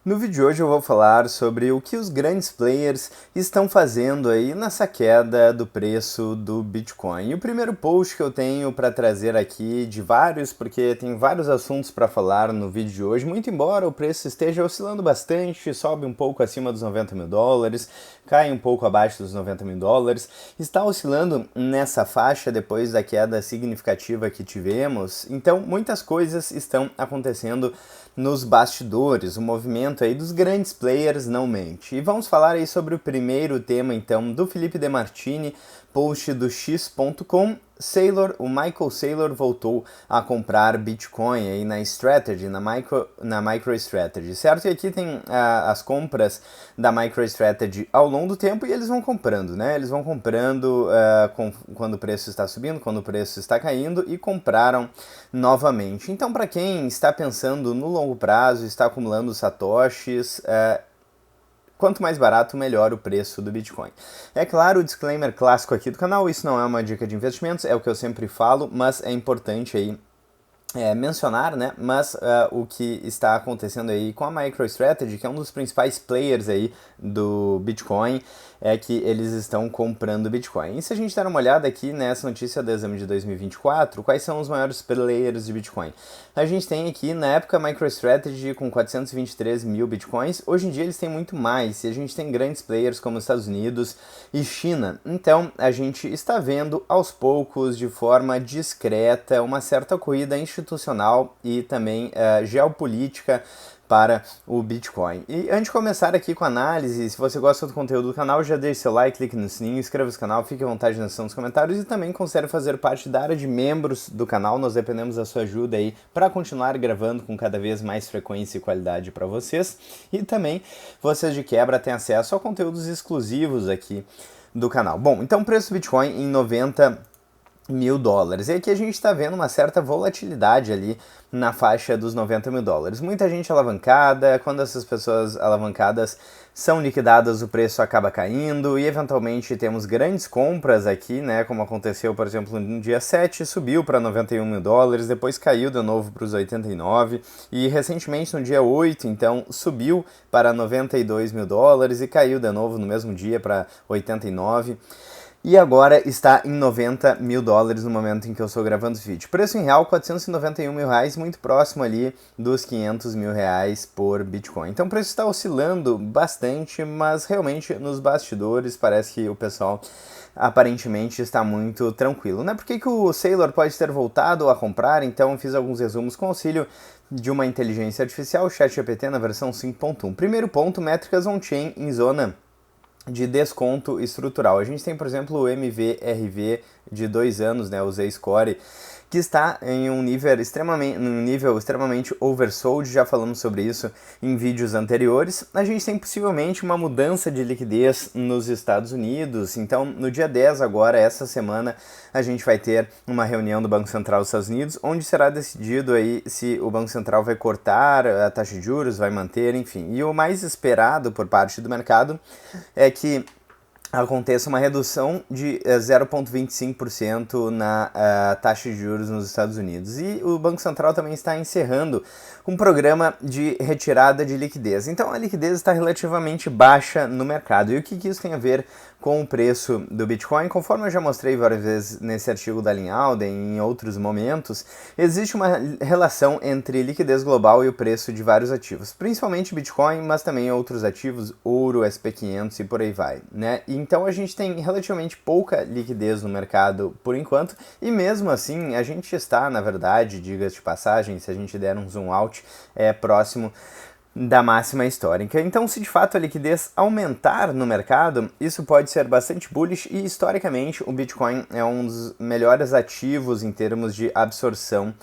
No vídeo de hoje eu vou falar sobre o que os grandes players estão fazendo aí nessa queda do preço do Bitcoin. E o primeiro post que eu tenho para trazer aqui de vários, porque tem vários assuntos para falar no vídeo de hoje, muito embora o preço esteja oscilando bastante, sobe um pouco acima dos 90 mil dólares, cai um pouco abaixo dos 90 mil dólares, está oscilando nessa faixa depois da queda significativa que tivemos, então muitas coisas estão acontecendo nos bastidores, o movimento aí dos grandes players não mente. E vamos falar aí sobre o primeiro tema então do Felipe De Martini, post do X.com. O Michael Saylor voltou a comprar Bitcoin aí na Strategy, na MicroStrategy, certo? E aqui tem as compras da MicroStrategy ao longo do tempo e eles vão comprando, né? Eles vão comprando quando o preço está subindo, quando o preço está caindo e compraram novamente. Então, para quem está pensando no longo prazo, está acumulando satoshis, quanto mais barato, melhor o preço do Bitcoin. É claro, o disclaimer clássico aqui do canal, isso não é uma dica de investimentos, é o que eu sempre falo, mas é importante aí mencionar, né? Mas o que está acontecendo aí com a MicroStrategy, que é um dos principais players aí do Bitcoin, é que eles estão comprando Bitcoin. E se a gente der uma olhada aqui nessa notícia do exame de 2024, quais são os maiores players de Bitcoin? A gente tem aqui, na época, a MicroStrategy com 423 mil Bitcoins. Hoje em dia eles têm muito mais, e a gente tem grandes players como Estados Unidos e China. Então, a gente está vendo, aos poucos, de forma discreta, uma certa corrida institucional e também geopolítica para o Bitcoin. E antes de começar aqui com a análise, se você gosta do conteúdo do canal, já deixe seu like, clique no sininho, inscreva-se no canal, fique à vontade na seção dos comentários e também considere fazer parte da área de membros do canal. Nós dependemos da sua ajuda aí para continuar gravando com cada vez mais frequência e qualidade para vocês. E também vocês de quebra têm acesso a conteúdos exclusivos aqui do canal. Bom, então o preço do Bitcoin em 90 mil dólares. E aqui a gente está vendo uma certa volatilidade ali na faixa dos 90 mil dólares. Muita gente alavancada, quando essas pessoas alavancadas são liquidadas, o preço acaba caindo e eventualmente temos grandes compras aqui, né? Como aconteceu, por exemplo, no dia 7, subiu para 91 mil dólares, depois caiu de novo para os 89 e recentemente no dia 8, então subiu para 92 mil dólares e caiu de novo no mesmo dia para 89. E agora está em 90 mil dólares no momento em que eu estou gravando esse vídeo. Preço em real, 491 mil reais, muito próximo ali dos 500 mil reais por Bitcoin. Então o preço está oscilando bastante, mas realmente nos bastidores parece que o pessoal aparentemente está muito tranquilo. Né? Por que o Saylor pode ter voltado a comprar? Então fiz alguns resumos com auxílio de uma inteligência artificial, o ChatGPT na versão 5.1. Primeiro ponto, métricas on-chain em zona de desconto estrutural. A gente tem, por exemplo, o MVRV de 2 anos, né, o Z-Score, que está em um nível extremamente oversold, já falamos sobre isso em vídeos anteriores. A gente tem possivelmente uma mudança de liquidez nos Estados Unidos, então no dia 10 agora, essa semana, a gente vai ter uma reunião do Banco Central dos Estados Unidos, onde será decidido aí se o Banco Central vai cortar a taxa de juros, vai manter, enfim. E o mais esperado por parte do mercado é que aconteça uma redução de 0,25% na taxa de juros nos Estados Unidos. E o Banco Central também está encerrando um programa de retirada de liquidez. Então a liquidez está relativamente baixa no mercado. E o que isso tem a ver com o preço do Bitcoin? Conforme eu já mostrei várias vezes nesse artigo da Lyn Alden e em outros momentos, existe uma relação entre liquidez global e o preço de vários ativos, principalmente Bitcoin, mas também outros ativos, ouro, SP500 e por aí vai, né? Então a gente tem relativamente pouca liquidez no mercado por enquanto, e mesmo assim a gente está, na verdade, diga-se de passagem, se a gente der um zoom out, próximo da máxima histórica. Então, se de fato a liquidez aumentar no mercado, isso pode ser bastante bullish e, historicamente, o Bitcoin é um dos melhores ativos em termos de absorção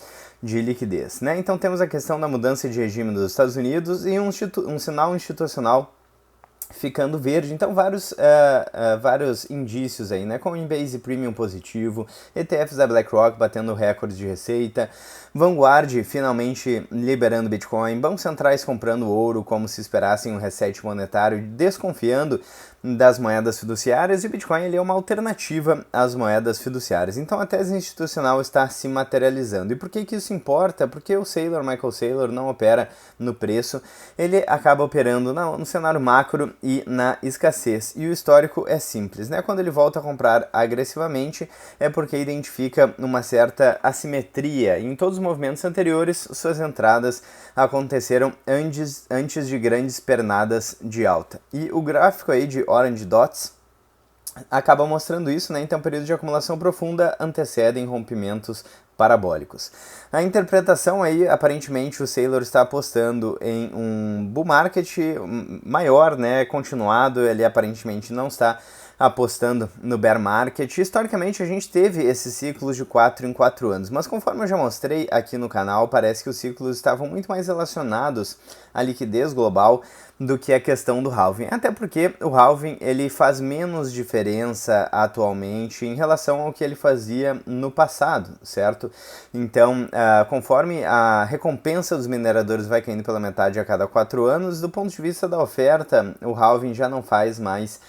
de liquidez, né? Então, temos a questão da mudança de regime dos Estados Unidos e um sinal institucional ficando verde. Então vários indícios aí, né? Coinbase Premium positivo, ETFs da BlackRock batendo recordes de receita, Vanguard finalmente liberando Bitcoin, bancos centrais comprando ouro como se esperassem um reset monetário, desconfiando das moedas fiduciárias, e o Bitcoin ele é uma alternativa às moedas fiduciárias. Então a tese institucional está se materializando. E por que isso importa? Porque o Michael Saylor, não opera no preço, ele acaba operando no cenário macro e na escassez. E o histórico é simples, né? Quando ele volta a comprar agressivamente é porque identifica uma certa assimetria. E em todos os movimentos anteriores, suas entradas aconteceram antes de grandes pernadas de alta. E o gráfico aí de Orange Dots acaba mostrando isso, né? Então, períodos de acumulação profunda antecedem rompimentos parabólicos. A interpretação aí, aparentemente, o Saylor está apostando em um bull market maior, né? Continuado, ele aparentemente não está apostando no bear market. Historicamente, a gente teve esses ciclos de 4 em 4 anos, mas conforme eu já mostrei aqui no canal, parece que os ciclos estavam muito mais relacionados à liquidez global do que a questão do halving. Até porque o halving ele faz menos diferença atualmente em relação ao que ele fazia no passado, certo? Então, conforme a recompensa dos mineradores vai caindo pela metade a cada 4 anos, do ponto de vista da oferta, o halving já não faz mais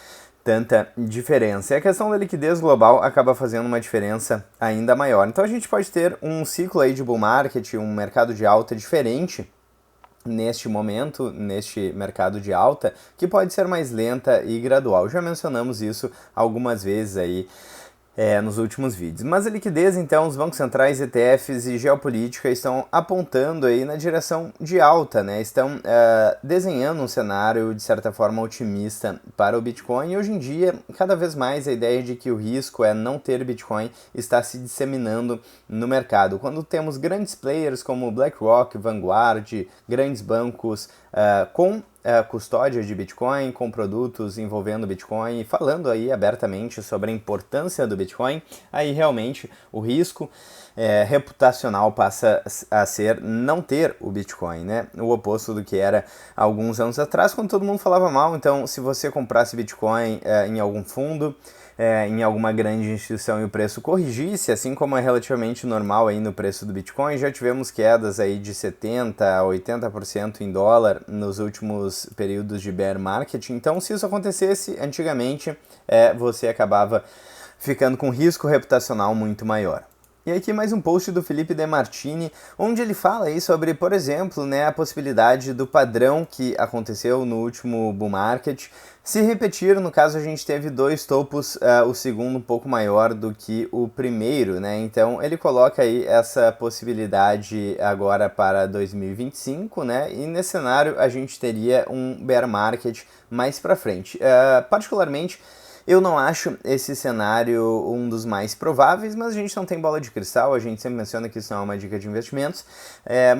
tanta diferença. E a questão da liquidez global acaba fazendo uma diferença ainda maior. Então a gente pode ter um ciclo aí de bull market, um mercado de alta diferente neste momento, neste mercado de alta, que pode ser mais lenta e gradual. Já mencionamos isso algumas vezes aí nos últimos vídeos. Mas a liquidez, então, os bancos centrais, ETFs e geopolítica estão apontando aí na direção de alta, né? Estão desenhando um cenário, de certa forma, otimista para o Bitcoin. E hoje em dia, cada vez mais a ideia de que o risco é não ter Bitcoin está se disseminando no mercado. Quando temos grandes players como BlackRock, Vanguard, grandes bancos com custódia de Bitcoin, com produtos envolvendo Bitcoin, falando aí abertamente sobre a importância do Bitcoin, aí realmente o risco reputacional passa a ser não ter o Bitcoin, né? O oposto do que era alguns anos atrás, quando todo mundo falava mal. Então, se você comprasse Bitcoin em algum fundo, em alguma grande instituição e o preço corrigisse, assim como é relativamente normal aí no preço do Bitcoin, já tivemos quedas aí de 70% a 80% em dólar nos últimos períodos de bear market. Então, se isso acontecesse antigamente, você acabava ficando com risco reputacional muito maior. E aqui mais um post do Felipe De Martini, onde ele fala aí sobre, por exemplo, né, a possibilidade do padrão que aconteceu no último bull market se repetir. No caso, a gente teve 2 topos, o segundo um pouco maior do que o primeiro, né? Então ele coloca aí essa possibilidade agora para 2025, né? E nesse cenário a gente teria um bear market mais para frente. Particularmente, eu não acho esse cenário um dos mais prováveis, mas a gente não tem bola de cristal, a gente sempre menciona que isso não é uma dica de investimentos,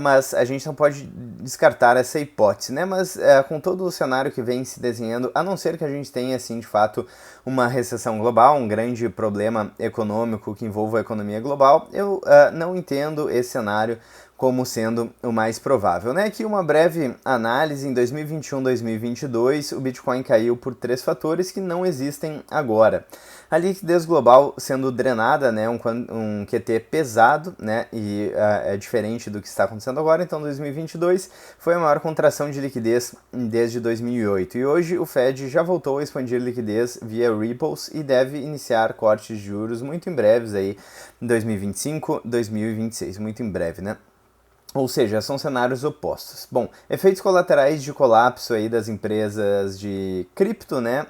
mas a gente não pode descartar essa hipótese, né? Mas com todo o cenário que vem se desenhando, a não ser que a gente tenha, assim, de fato, uma recessão global, um grande problema econômico que envolva a economia global, eu não entendo esse cenário como sendo o mais provável, né? Aqui uma breve análise: em 2021, 2022, o Bitcoin caiu por 3 fatores que não existem agora. A liquidez global sendo drenada, né? Um QT pesado, né? E é diferente do que está acontecendo agora. Então, 2022 foi a maior contração de liquidez desde 2008. E hoje o Fed já voltou a expandir liquidez via Ripples e deve iniciar cortes de juros muito em breves aí, em 2025, 2026, muito em breve, né? Ou seja, são cenários opostos. Bom, efeitos colaterais de colapso aí das empresas de cripto, né?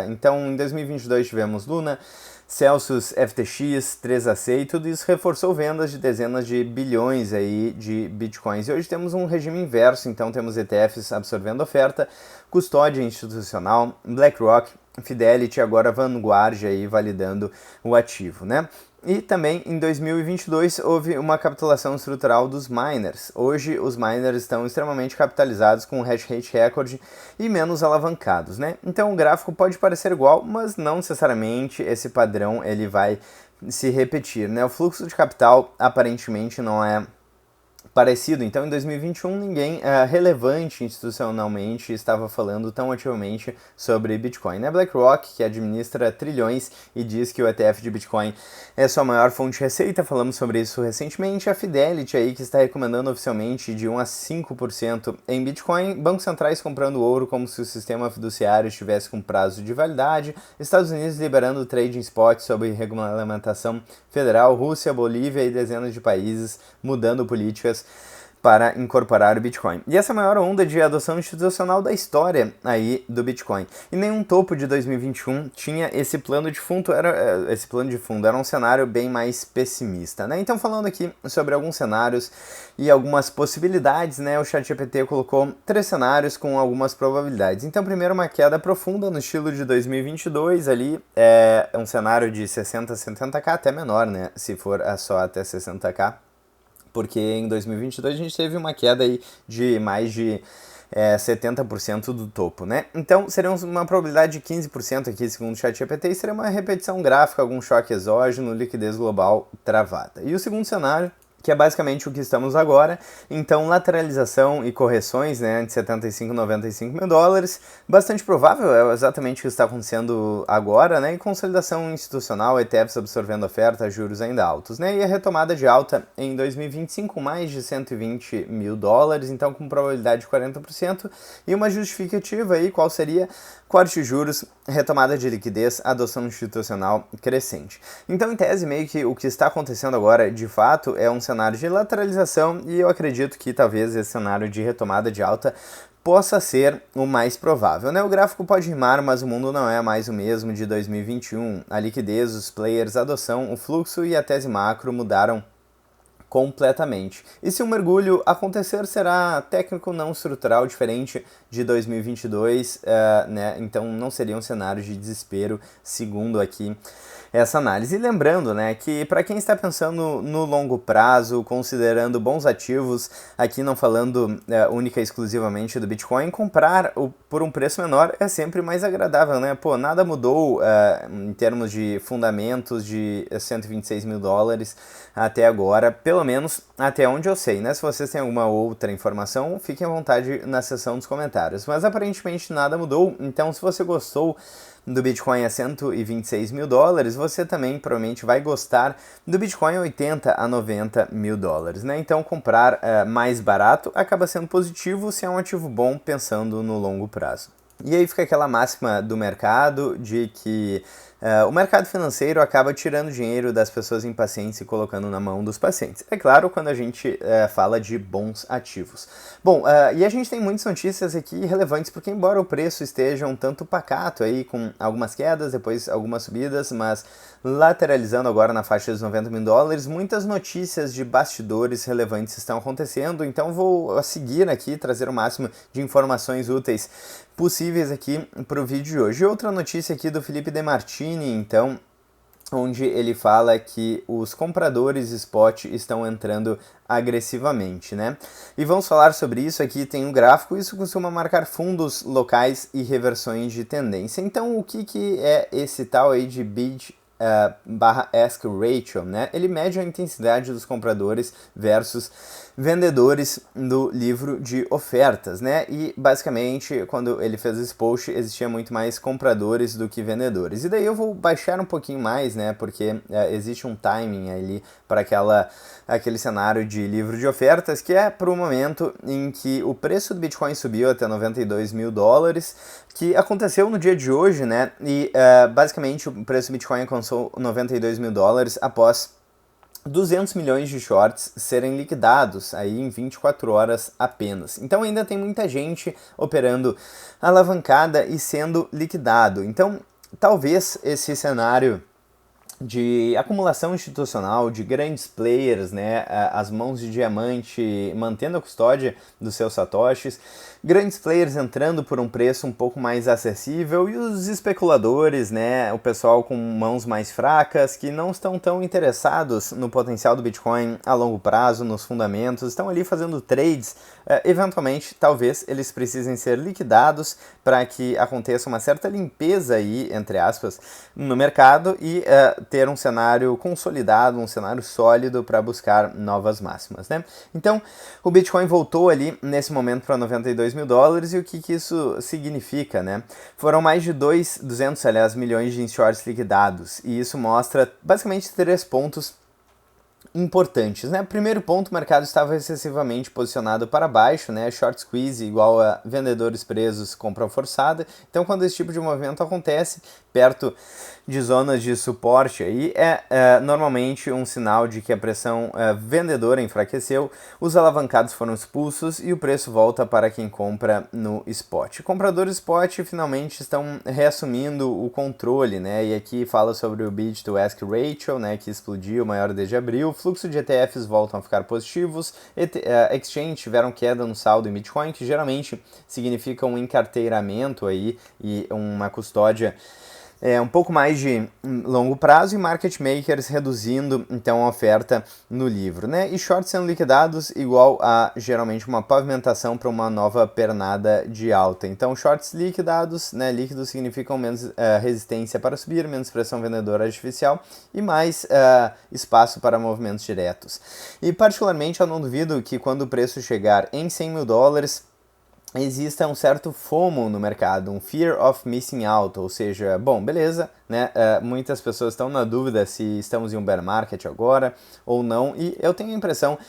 Então, em 2022 tivemos Luna, Celsius, FTX, 3AC, e tudo isso reforçou vendas de dezenas de bilhões aí de bitcoins. E hoje temos um regime inverso, então temos ETFs absorvendo oferta, custódia institucional, BlackRock, Fidelity, agora Vanguard aí validando o ativo, né? E também em 2022 houve uma capitulação estrutural dos miners. Hoje os miners estão extremamente capitalizados, com um hash rate recorde e menos alavancados, né? Então o gráfico pode parecer igual, mas não necessariamente esse padrão ele vai se repetir, né? O fluxo de capital aparentemente não é parecido. Então, em 2021, ninguém relevante institucionalmente estava falando tão ativamente sobre Bitcoin. Né? BlackRock, que administra trilhões e diz que o ETF de Bitcoin é sua maior fonte de receita, falamos sobre isso recentemente. A Fidelity, aí, que está recomendando oficialmente de 1 a 5% em Bitcoin. Bancos centrais comprando ouro como se o sistema fiduciário estivesse com prazo de validade. Estados Unidos liberando trading spot sob regulamentação federal. Rússia, Bolívia e dezenas de países mudando políticas para incorporar o Bitcoin. E essa é a maior onda de adoção institucional da história aí do Bitcoin. E nenhum topo de 2021 tinha esse plano de fundo, era um cenário bem mais pessimista, né? Então, falando aqui sobre alguns cenários e algumas possibilidades, né? O ChatGPT colocou 3 cenários com algumas probabilidades. Então, primeiro, uma queda profunda no estilo de 2022, ali é um cenário de 60 a 70k, até menor, né? Se for só até 60k. Porque em 2022 a gente teve uma queda aí de mais de 70% do topo, né? Então, seria uma probabilidade de 15% aqui, segundo o ChatGPT, e seria uma repetição gráfica, algum choque exógeno, liquidez global travada. E o segundo cenário, que é basicamente o que estamos agora, então lateralização e correções, né, de 75 e 95 mil dólares, bastante provável, é exatamente o que está acontecendo agora, né, e consolidação institucional, ETFs absorvendo oferta, juros ainda altos, né, e a retomada de alta em 2025, mais de 120 mil dólares, então com probabilidade de 40%, e uma justificativa aí, qual seria? Corte de juros, retomada de liquidez, adoção institucional crescente. Então, em tese, meio que o que está acontecendo agora, de fato, é um cenário de lateralização e eu acredito que talvez esse cenário de retomada de alta possa ser o mais provável, né? O gráfico pode rimar, mas o mundo não é mais o mesmo de 2021. A liquidez, os players, a adoção, o fluxo e a tese macro mudaram completamente. E se um mergulho acontecer, será técnico não estrutural, diferente de 2022, né? Então não seria um cenário de desespero, segundo aqui essa análise. E lembrando, né, que para quem está pensando no longo prazo, considerando bons ativos, aqui não falando única e exclusivamente do Bitcoin, comprar por um preço menor é sempre mais agradável, né? Pô, nada mudou em termos de fundamentos de 126 mil dólares até agora, pelo menos até onde eu sei, né? Se vocês têm alguma outra informação, fiquem à vontade na seção dos comentários. Mas aparentemente nada mudou, então se você gostou do Bitcoin a 126 mil dólares, você também provavelmente vai gostar do Bitcoin a 80 a 90 mil dólares, né? Então comprar mais barato acaba sendo positivo se é um ativo bom pensando no longo prazo. E aí fica aquela máxima do mercado de que o mercado financeiro acaba tirando dinheiro das pessoas impacientes e colocando na mão dos pacientes. É claro, quando a gente fala de bons ativos. Bom, e a gente tem muitas notícias aqui relevantes, porque embora o preço esteja um tanto pacato aí, com algumas quedas, depois algumas subidas, mas lateralizando agora na faixa dos 90 mil dólares, muitas notícias de bastidores relevantes estão acontecendo, então vou seguir aqui, trazer o máximo de informações úteis possíveis aqui para o vídeo de hoje. Outra notícia aqui do Felipe De Martini, então, onde ele fala que os compradores spot estão entrando agressivamente, né? E vamos falar sobre isso aqui, tem um gráfico, isso costuma marcar fundos locais e reversões de tendência. Então, o que é esse tal aí de bid barra ask ratio, né? Ele mede a intensidade dos compradores versus vendedores do livro de ofertas, né? E basicamente, quando ele fez esse post, existia muito mais compradores do que vendedores. E daí eu vou baixar um pouquinho mais, né? Porque existe um timing ali para aquele cenário de livro de ofertas, que é para o momento em que o preço do Bitcoin subiu até 92 mil dólares, que aconteceu no dia de hoje, né? E basicamente o preço do Bitcoin alcançou 92 mil dólares após 200 milhões de shorts serem liquidados aí em 24 horas apenas. Então ainda tem muita gente operando alavancada e sendo liquidado. Então talvez esse cenário de acumulação institucional, de grandes players, né, as mãos de diamante mantendo a custódia dos seus satoshis, grandes players entrando por um preço um pouco mais acessível e os especuladores, né, o pessoal com mãos mais fracas, que não estão tão interessados no potencial do Bitcoin a longo prazo, nos fundamentos, estão ali fazendo trades. Eventualmente, talvez eles precisem ser liquidados para que aconteça uma certa limpeza aí, entre aspas, no mercado e ter um cenário consolidado, um cenário sólido para buscar novas máximas, né? Então, o Bitcoin voltou ali nesse momento para $92.000 e o que isso significa, né? Foram mais de 200, aliás, milhões de shorts liquidados e isso mostra basicamente 3 pontos importantes, né? Primeiro ponto, o mercado estava excessivamente posicionado para baixo, né? Short squeeze igual a vendedores presos, compra forçada. Então, quando esse tipo de movimento acontece perto de zonas de suporte, aí é normalmente um sinal de que a pressão vendedora enfraqueceu, os alavancados foram expulsos e o preço volta para quem compra no spot. Compradores spot finalmente estão reassumindo o controle, né? E aqui fala sobre o bid to ask ratio, né? Que explodiu, maior desde abril. Fluxo de ETFs voltam a ficar positivos, exchange tiveram queda no saldo em Bitcoin, que geralmente significa um encarteiramento aí e uma custódia um pouco mais de longo prazo, e market makers reduzindo então a oferta no livro, né? E shorts sendo liquidados igual a geralmente uma pavimentação para uma nova pernada de alta. Então shorts liquidados, né? Líquidos significam menos resistência para subir, menos pressão vendedora artificial e mais espaço para movimentos diretos. E particularmente eu não duvido que quando o preço chegar em $100.000 exista um certo FOMO no mercado, um Fear of Missing Out, ou seja, bom, beleza, né? Muitas pessoas estão na dúvida se estamos em um bear market agora ou não, e eu tenho a impressão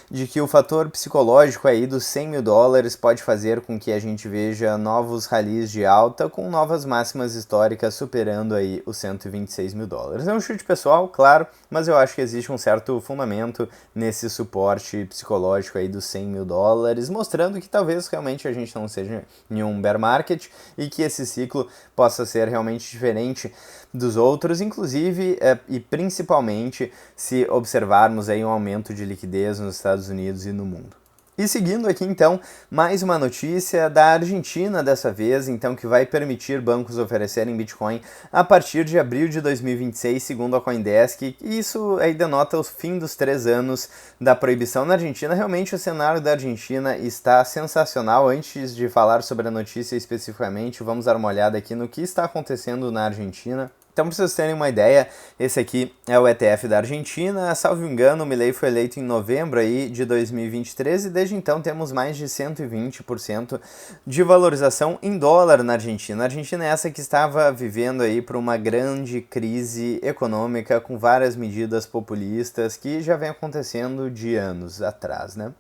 de que o fator psicológico aí dos $100.000 pode fazer com que a gente veja novos rallies de alta com novas máximas históricas superando aí os $126.000. É um chute pessoal, claro, mas eu acho que existe um certo fundamento nesse suporte psicológico aí dos $100.000, mostrando que talvez realmente a gente não seja em um bear market e que esse ciclo possa ser realmente diferente dos outros, inclusive e principalmente se observarmos aí um aumento de liquidez nos Estados Unidos e no mundo. E seguindo aqui então, mais uma notícia da Argentina dessa vez, então que vai permitir bancos oferecerem Bitcoin a partir de abril de 2026, segundo a CoinDesk, e isso aí denota o fim dos 3 anos da proibição na Argentina. Realmente o cenário da Argentina está sensacional. Antes de falar sobre a notícia especificamente, vamos dar uma olhada aqui no que está acontecendo na Argentina. Então, para vocês terem uma ideia, esse aqui é o ETF da Argentina. Salvo engano, o Milei foi eleito em novembro aí de 2023 e desde então temos mais de 120% de valorização em dólar na Argentina. A Argentina é essa que estava vivendo aí por uma grande crise econômica com várias medidas populistas que já vem acontecendo de anos atrás, né?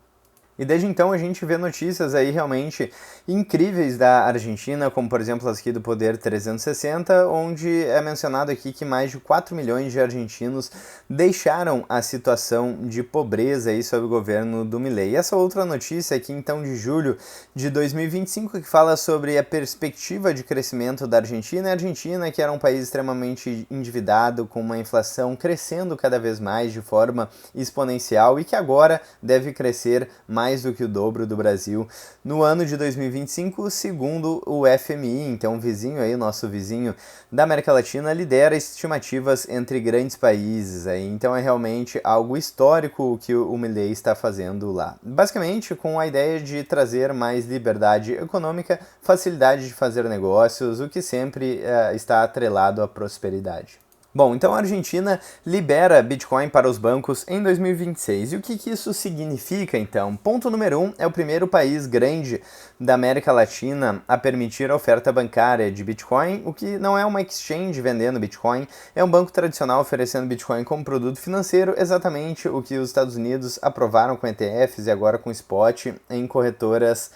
E desde então a gente vê notícias aí realmente incríveis da Argentina, como por exemplo as aqui do Poder 360, onde é mencionado aqui que mais de 4 milhões de argentinos deixaram a situação de pobreza aí sob o governo do Milei. E essa outra notícia aqui então de julho de 2025 que fala sobre a perspectiva de crescimento da Argentina. A Argentina, que era um país extremamente endividado, com uma inflação crescendo cada vez mais de forma exponencial e que agora deve crescer mais do que o dobro do Brasil no ano de 2025, segundo o FMI. Então, o vizinho aí, o nosso vizinho da América Latina, lidera estimativas entre grandes países aí. Então, é realmente algo histórico o que o Milei está fazendo lá. Basicamente, com a ideia de trazer mais liberdade econômica, facilidade de fazer negócios, o que sempre está atrelado à prosperidade. Bom, então a Argentina libera Bitcoin para os bancos em 2026. E o que isso significa, então? Ponto número 1, é o primeiro país grande da América Latina a permitir a oferta bancária de Bitcoin, o que não é uma exchange vendendo Bitcoin, é um banco tradicional oferecendo Bitcoin como produto financeiro, exatamente o que os Estados Unidos aprovaram com ETFs e agora com spot em corretoras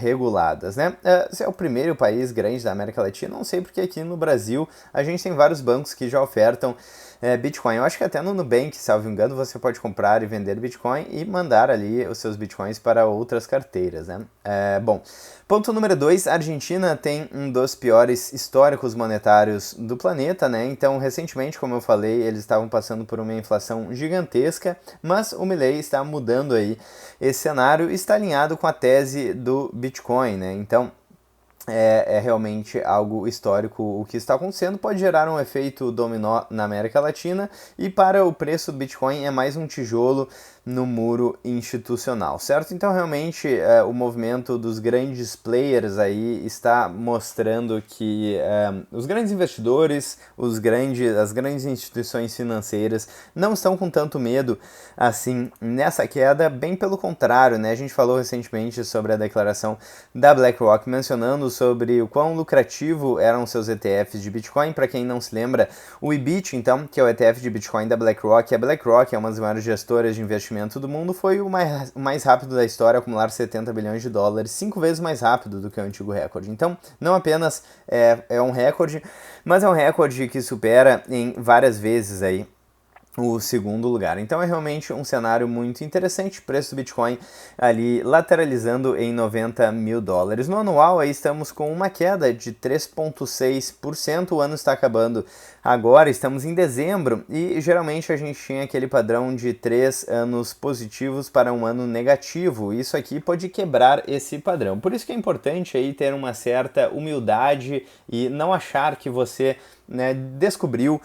reguladas, né? Esse é o primeiro país grande da América Latina, não sei porque aqui no Brasil a gente tem vários bancos que já ofertam Bitcoin. Eu acho que até no Nubank, salvo engano, você pode comprar e vender Bitcoin e mandar ali os seus Bitcoins para outras carteiras, né? Bom, ponto número 2, a Argentina tem um dos piores históricos monetários do planeta, né? Então, recentemente, como eu falei, eles estavam passando por uma inflação gigantesca, mas o Milei está mudando aí esse cenário e está alinhado com a tese do Bitcoin, né? Então, é realmente algo histórico o que está acontecendo, pode gerar um efeito dominó na América Latina e para o preço do Bitcoin é mais um tijolo no muro institucional, certo? Então realmente o movimento dos grandes players aí está mostrando que os grandes investidores, as grandes instituições financeiras não estão com tanto medo assim nessa queda, bem pelo contrário, né? A gente falou recentemente sobre a declaração da BlackRock mencionando sobre o quão lucrativo eram seus ETFs de Bitcoin. Para quem não se lembra, o IBIT, então, que é o ETF de Bitcoin da BlackRock, a BlackRock é uma das maiores gestoras de investimento do mundo, foi o mais rápido da história a acumular 70 bilhões de dólares, 5 vezes mais rápido do que o antigo recorde. Então, não apenas é um recorde, mas é um recorde que supera em várias vezes aí o segundo lugar. Então é realmente um cenário muito interessante, preço do Bitcoin ali lateralizando em 90 mil dólares. No anual aí estamos com uma queda de 3,6%, o ano está acabando agora, estamos em dezembro e geralmente a gente tinha aquele padrão de 3 anos positivos para um ano negativo. Isso aqui pode quebrar esse padrão. Por isso que é importante aí ter uma certa humildade e não achar que você, né, descobriu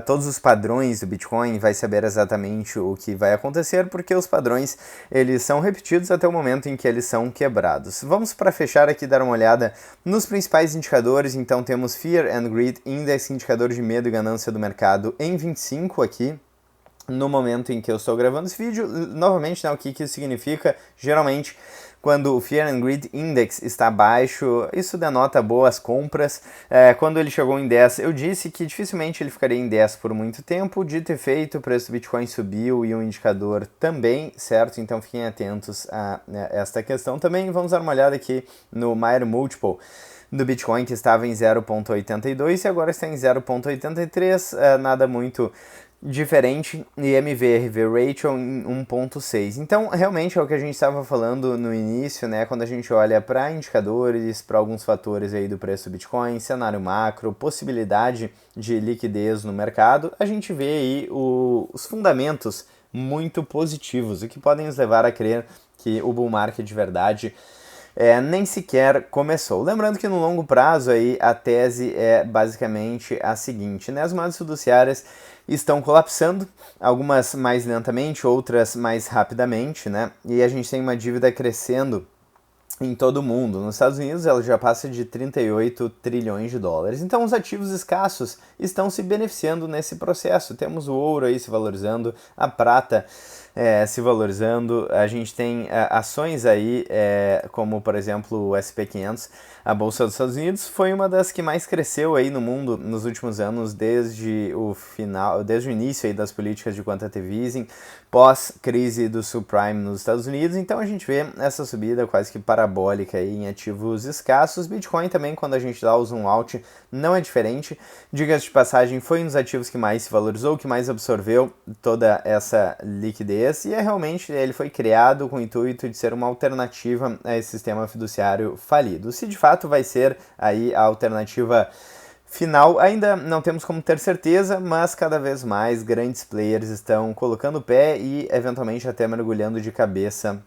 todos os padrões do Bitcoin, vai saber exatamente o que vai acontecer, porque os padrões eles são repetidos até o momento em que eles são quebrados. Vamos para fechar aqui dar uma olhada nos principais indicadores. Então temos Fear and Greed Index, indicador de medo e ganância do mercado em 25 aqui. No momento em que eu estou gravando esse vídeo, novamente, né, o que isso significa? Geralmente, quando o Fear and Greed Index está baixo, isso denota boas compras. Quando ele chegou em 10, eu disse que dificilmente ele ficaria em 10 por muito tempo. Dito e feito, o preço do Bitcoin subiu e o indicador também, certo? Então fiquem atentos a esta questão também. Vamos dar uma olhada aqui no Myer Multiple do Bitcoin, que estava em 0,82 e agora está em 0,83, nada muito diferente, e MVRV Ratio em 1.6. Então, realmente é o que a gente estava falando no início, né? Quando a gente olha para indicadores, para alguns fatores aí do preço do Bitcoin, cenário macro, possibilidade de liquidez no mercado, a gente vê aí os fundamentos muito positivos, o que podem nos levar a crer que o bull market de verdade nem sequer começou. Lembrando que no longo prazo aí a tese é basicamente a seguinte, né? As moedas fiduciárias estão colapsando, algumas mais lentamente, outras mais rapidamente, né? E a gente tem uma dívida crescendo em todo o mundo. Nos Estados Unidos ela já passa de 38 trilhões de dólares. Então os ativos escassos estão se beneficiando nesse processo. Temos o ouro aí se valorizando, a prata se valorizando, a gente tem ações aí, como por exemplo o SP500, a Bolsa dos Estados Unidos, foi uma das que mais cresceu aí no mundo nos últimos anos, desde o início aí das políticas de quantitative easing, pós-crise do subprime nos Estados Unidos. Então a gente vê essa subida quase que parabólica aí em ativos escassos. Bitcoin também, quando a gente dá o zoom out, não é diferente. Diga-se de passagem, foi um dos ativos que mais se valorizou, que mais absorveu toda essa liquidez, e realmente ele foi criado com o intuito de ser uma alternativa a esse sistema fiduciário falido. Se de fato vai ser aí a alternativa final, ainda não temos como ter certeza, mas cada vez mais grandes players estão colocando o pé e eventualmente até mergulhando de cabeça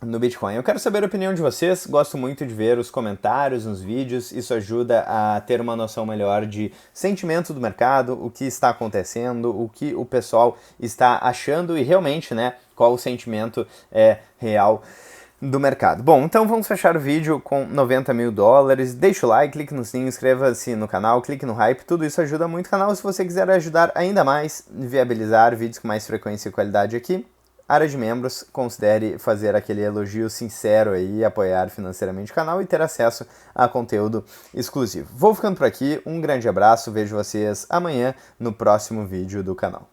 no Bitcoin. Eu quero saber a opinião de vocês, gosto muito de ver os comentários nos vídeos, isso ajuda a ter uma noção melhor de sentimento do mercado, o que está acontecendo, o que o pessoal está achando e realmente, né, qual o sentimento real do mercado. Bom, então vamos fechar o vídeo com 90 mil dólares. Deixa o like, clique no sininho, inscreva-se no canal, clique no hype, tudo isso ajuda muito o canal. Se você quiser ajudar ainda mais, viabilizar vídeos com mais frequência e qualidade aqui, área de membros, considere fazer aquele elogio sincero aí, apoiar financeiramente o canal e ter acesso a conteúdo exclusivo. Vou ficando por aqui, um grande abraço, vejo vocês amanhã no próximo vídeo do canal.